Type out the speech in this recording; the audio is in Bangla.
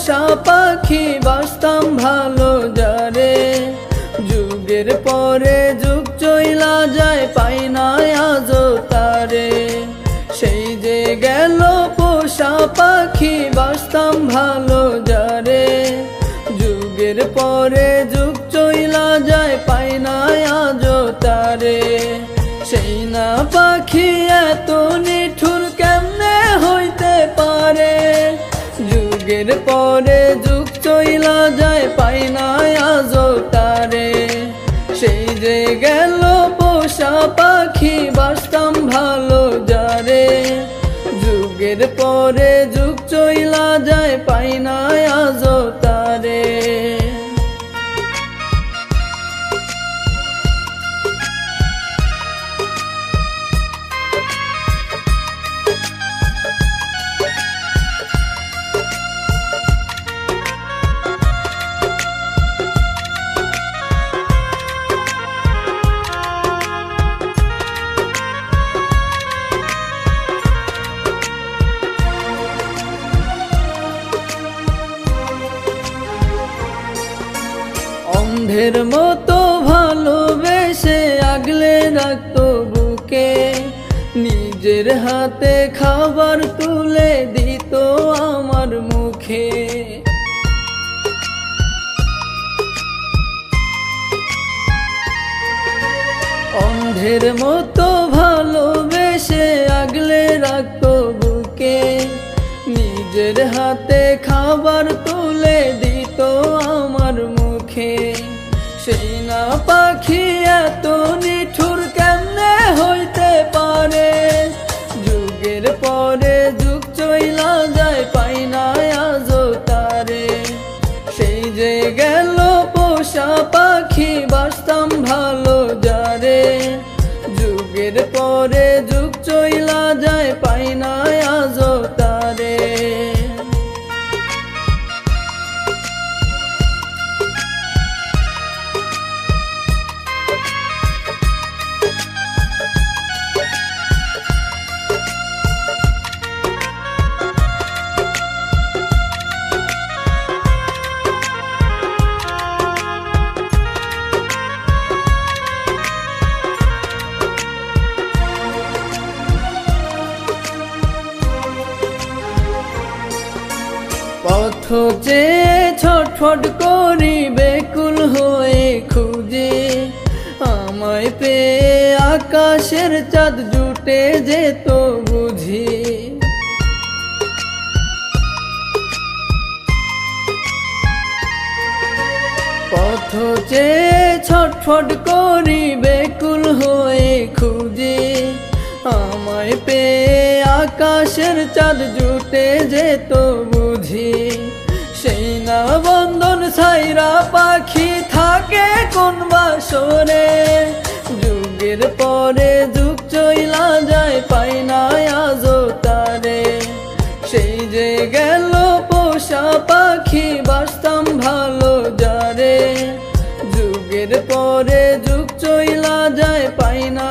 পোষা পাখি বাসতাম ভালো যারে, যুগের পরে যুগ চইলা যায় পাই না আজও তারে। সেই যে গেল পোষা পাখি বাসতাম ভালো যারে, যুগের পরে যুগ চইলা যায় পাই না আজও তারে। সেই না পাখি এত নিঠুর কেমনে হইতে পারে, যুগের পরে যুগ চইলা যায় পাই না আজও তারে। সেই যে গেল পোষা পাখি বাসতাম ভালো যারে, যুগের পরে যুগ চইলা যায় পাই না আজও তারে। অন্ধের মতো ভালোবেসে আগলে রাখতো বুকে, নিজের হাতে খাবার তুলে দিত আমার মুখে। অন্ধের মতো ভালোবেসে আগলে রাখতো বুকে, নিজের হাতে খাবার তুলে দিত আমার মুখে। সেই না পাখি এত নিঠুর কেমনে হইতে পারে, যুগের পরে যুগ চইলা যায় পাই না আজও তারে। সেই যে গেল পোষা পাখি বাসতাম ভালো যারে, যুগের পরে যুগ চইলা যায় পাই না আজও তারে। পথ চেয়ে ছটফট করি বেকুল হয়ে খুঁজে, আমায় পেয়ে আকাশের চাঁদ জুটে যেত বুঝি। পথ চেয়ে ছটফট করি বেকুল হয়ে খুঁজে, আমায় পেয়ে আকাশের চাঁদ জুটে যেত বুঝি। সেই না বন্ধন ছাইরা পাখি থাকে কোন বাসরে, যুগের পরে যুগ চইলা যায় পাই না আজও তারে। সেই যে গেল পোষা পাখি বাসতাম ভালো যারে, যুগের পরে যুগ চইলা যায় পাই না